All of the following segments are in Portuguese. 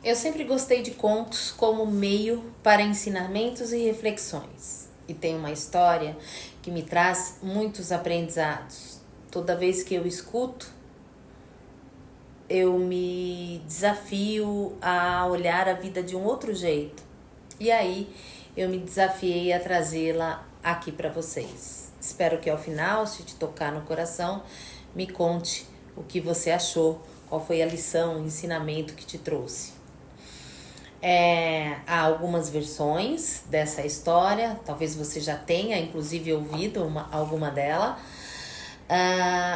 Eu sempre gostei de contos como meio para ensinamentos e reflexões. E tem uma história que me traz muitos aprendizados. Toda vez que eu escuto, eu me desafio a olhar a vida de um outro jeito. E aí eu me desafiei a trazê-la aqui para vocês. Espero que ao final, se te tocar no coração, me conte o que você achou, qual foi a lição, o ensinamento que te trouxe. Há algumas versões dessa história, talvez você já tenha inclusive ouvido alguma dela,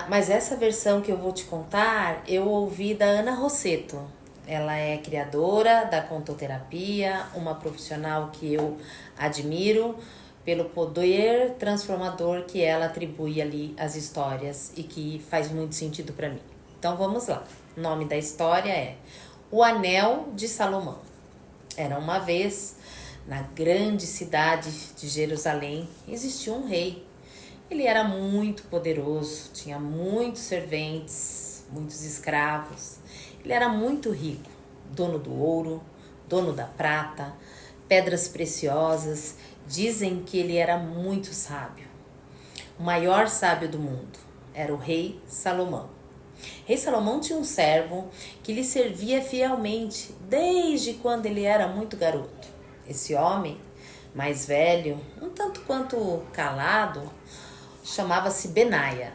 mas essa versão que eu vou te contar, eu ouvi da Ana Rosseto. Ela é criadora da contoterapia, uma profissional que eu admiro pelo poder transformador que ela atribui ali às histórias e que faz muito sentido para mim. Então vamos lá. O nome da história é O Anel de Salomão. Era uma vez, na grande cidade de Jerusalém, existia um rei. Ele era muito poderoso, tinha muitos serventes, muitos escravos. Ele era muito rico, dono do ouro, dono da prata, pedras preciosas. Dizem que ele era muito sábio. O maior sábio do mundo era o rei Salomão. Rei Salomão tinha um servo que lhe servia fielmente desde quando ele era muito garoto. Esse homem, mais velho, um tanto quanto calado, chamava-se Benaia.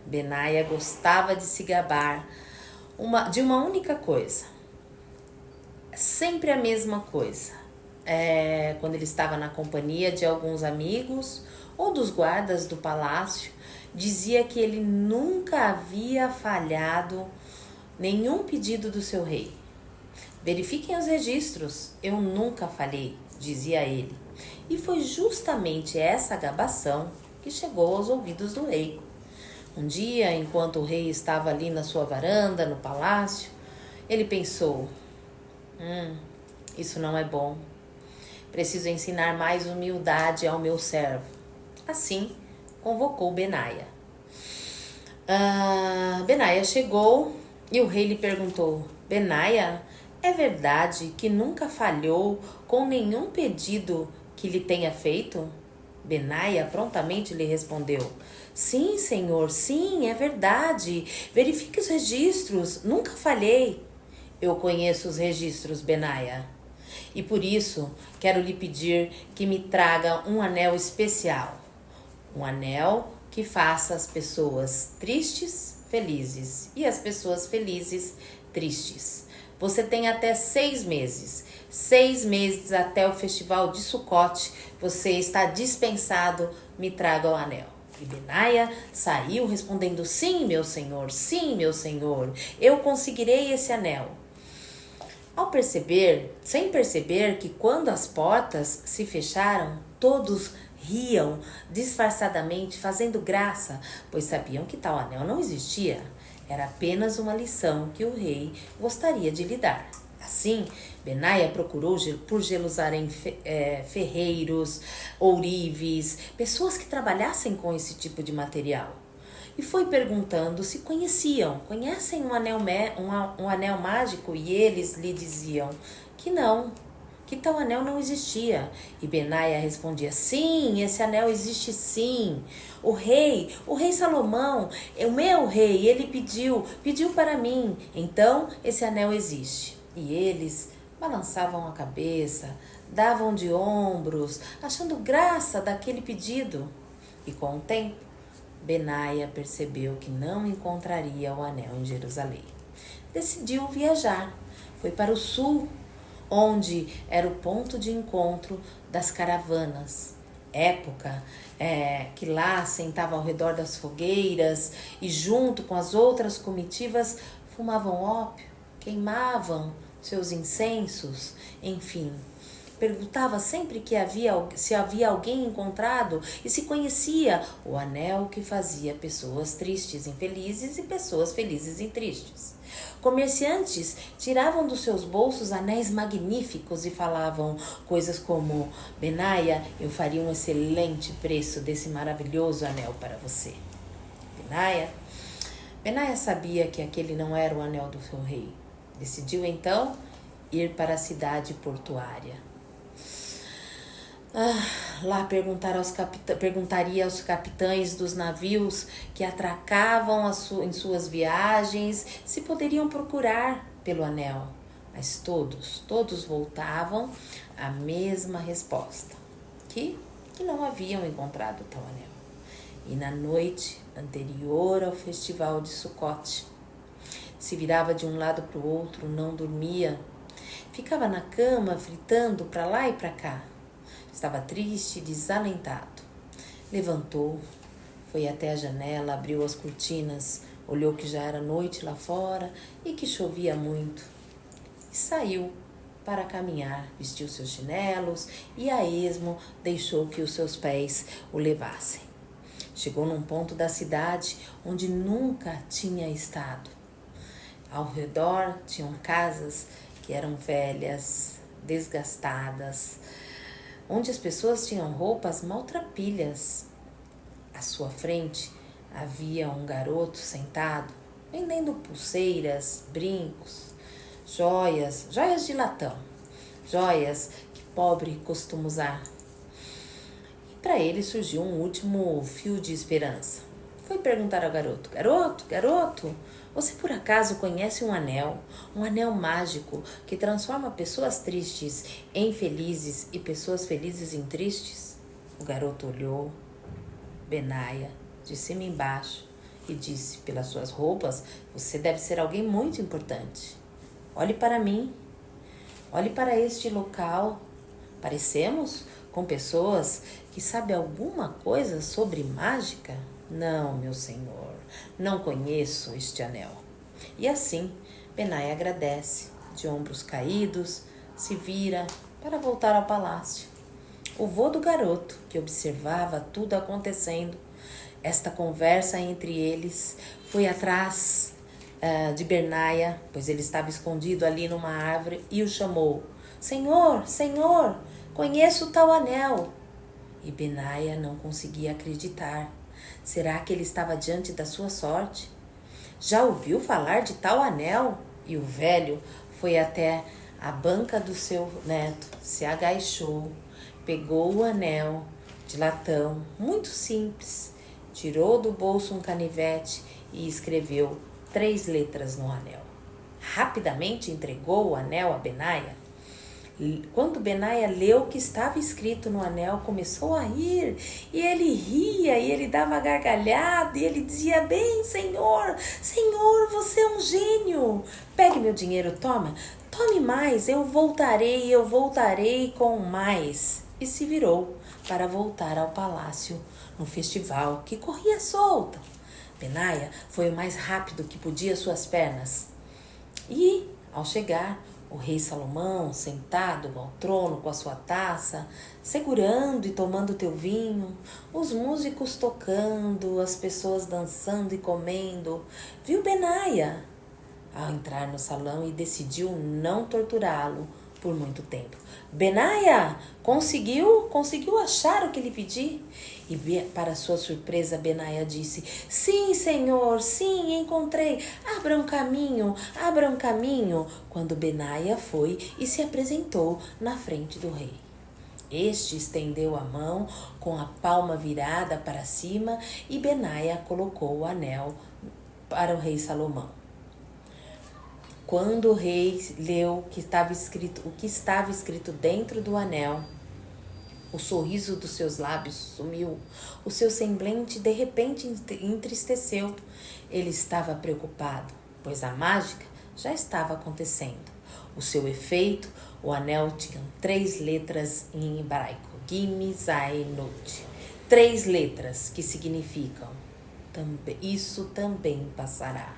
Benaia gostava de se gabar de uma única coisa. Sempre a mesma coisa. Quando ele estava na companhia de alguns amigos ou dos guardas do palácio, dizia que ele nunca havia falhado nenhum pedido do seu rei. Verifiquem os registros, eu nunca falhei, dizia ele. E foi justamente essa gabação que chegou aos ouvidos do rei. Um dia, enquanto o rei estava ali na sua varanda, no palácio, ele pensou: isso não é bom. Preciso ensinar mais humildade ao meu servo. Assim, convocou Benaia. Benaia chegou e o rei lhe perguntou: Benaia, é verdade que nunca falhou com nenhum pedido que lhe tenha feito? Benaia prontamente lhe respondeu: Sim, senhor, sim, é verdade. Verifique os registros, nunca falhei. Eu conheço os registros, Benaia, e por isso quero lhe pedir que me traga um anel especial. Um anel que faça as pessoas tristes felizes e as pessoas felizes tristes. Você tem até 6 meses. 6 meses até o festival de Sucote. Você está dispensado. Me traga o anel. E Benaia saiu respondendo: Sim, meu senhor, sim, meu senhor. Eu conseguirei esse anel. Sem perceber que quando as portas se fecharam, todos riam disfarçadamente, fazendo graça, pois sabiam que tal anel não existia. Era apenas uma lição que o rei gostaria de lhe dar. Assim, Benaia procurou por Jerusalém ferreiros, ourives, pessoas que trabalhassem com esse tipo de material. E foi perguntando se conhecem um anel mágico, e eles lhe diziam que não, que tal anel não existia. E Benaia respondia: Sim, esse anel existe sim. O rei Salomão, o meu rei, ele pediu para mim, então esse anel existe. E eles balançavam a cabeça, davam de ombros, achando graça daquele pedido. E com o tempo, Benaia percebeu que não encontraria o anel em Jerusalém. Decidiu viajar. Foi para o sul, onde era o ponto de encontro das caravanas. Época que lá sentava ao redor das fogueiras e junto com as outras comitivas fumavam ópio, queimavam seus incensos, enfim. Perguntava sempre se havia alguém encontrado e se conhecia o anel que fazia pessoas tristes infelizes e pessoas felizes e tristes. Comerciantes tiravam dos seus bolsos anéis magníficos e falavam coisas como: Benaia, eu faria um excelente preço desse maravilhoso anel para você. Benaia sabia que aquele não era o anel do seu rei. Decidiu então ir para a cidade portuária. Lá perguntaria aos capitães dos navios que atracavam em suas viagens se poderiam procurar pelo anel. Mas todos voltavam à mesma resposta, que não haviam encontrado tal anel. E na noite anterior ao festival de Sucote, se virava de um lado para o outro, não dormia, ficava na cama fritando para lá e para cá. Estava triste e desalentado. Levantou, foi até a janela, abriu as cortinas, olhou que já era noite lá fora e que chovia muito. E saiu para caminhar, vestiu seus chinelos e a esmo deixou que os seus pés o levassem. Chegou num ponto da cidade onde nunca tinha estado. Ao redor tinham casas que eram velhas, desgastadas, onde as pessoas tinham roupas maltrapilhas. À sua frente havia um garoto sentado, vendendo pulseiras, brincos, joias de latão, joias que pobre costuma usar. E para ele surgiu um último fio de esperança. Foi perguntar ao garoto: Garoto, você por acaso conhece um anel mágico que transforma pessoas tristes em felizes e pessoas felizes em tristes? O garoto olhou Benaia de cima e embaixo e disse: pelas suas roupas, você deve ser alguém muito importante. Olhe para mim, olhe para este local. Parecemos com pessoas que sabem alguma coisa sobre mágica? Não, meu senhor, não conheço este anel. E assim, Benaia agradece, de ombros caídos, se vira para voltar ao palácio. O vô do garoto, que observava tudo acontecendo, esta conversa entre eles, foi atrás de Benaia, pois ele estava escondido ali numa árvore, e o chamou: Senhor, conheço tal anel. E Benaia não conseguia acreditar. Será que ele estava diante da sua sorte? Já ouviu falar de tal anel? E o velho foi até a banca do seu neto, se agachou, pegou o anel de latão, muito simples, tirou do bolso um canivete e escreveu 3 letras no anel. Rapidamente entregou o anel a Benaia. Quando Benaia leu o que estava escrito no anel, começou a rir, e ele ria, e ele dava gargalhada, e ele dizia: bem, senhor, você é um gênio, pegue meu dinheiro, tome mais, eu voltarei com mais. E se virou para voltar ao palácio no festival que corria solta. Benaia foi o mais rápido que podia suas pernas. E, ao chegar, o rei Salomão, sentado ao trono com a sua taça, segurando e tomando teu vinho, os músicos tocando, as pessoas dançando e comendo, viu Benaia ao entrar no salão e decidiu não torturá-lo por muito tempo. Benaia, conseguiu achar o que lhe pedi? E para sua surpresa, Benaia disse: sim, senhor, sim, encontrei. Abra um caminho. Quando Benaia foi e se apresentou na frente do rei. Este estendeu a mão com a palma virada para cima e Benaia colocou o anel para o rei Salomão. Quando o rei leu o que estava escrito dentro do anel, o sorriso dos seus lábios sumiu, o seu semblante de repente entristeceu. Ele estava preocupado, pois a mágica já estava acontecendo. O seu efeito, o anel tinha 3 letras em hebraico, Gimi Zai Not. 3 letras que significam: isso também passará.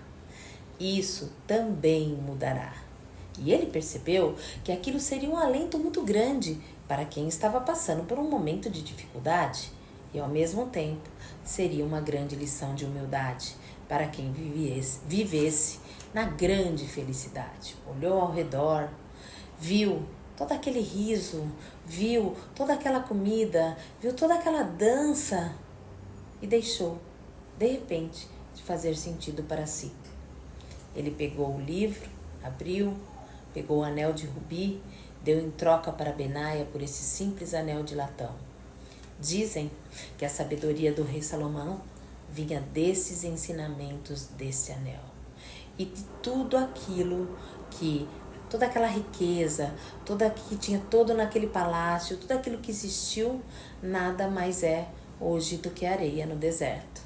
Isso também mudará. E ele percebeu que aquilo seria um alento muito grande para quem estava passando por um momento de dificuldade e, ao mesmo tempo, seria uma grande lição de humildade para quem vivesse na grande felicidade. Olhou ao redor, viu todo aquele riso, viu toda aquela comida, viu toda aquela dança e deixou, de repente, de fazer sentido para si. Ele pegou o livro, abriu, Pegou o anel de rubi, deu em troca para Benaia por esse simples anel de latão. Dizem que a sabedoria do rei Salomão vinha desses ensinamentos desse anel. E de tudo aquilo que, toda aquela riqueza, toda que tinha todo naquele palácio, tudo aquilo que existiu, nada mais é hoje do que areia no deserto.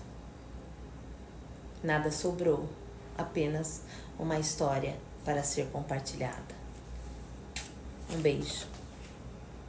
Nada sobrou, apenas uma história para ser compartilhada. Um beijo.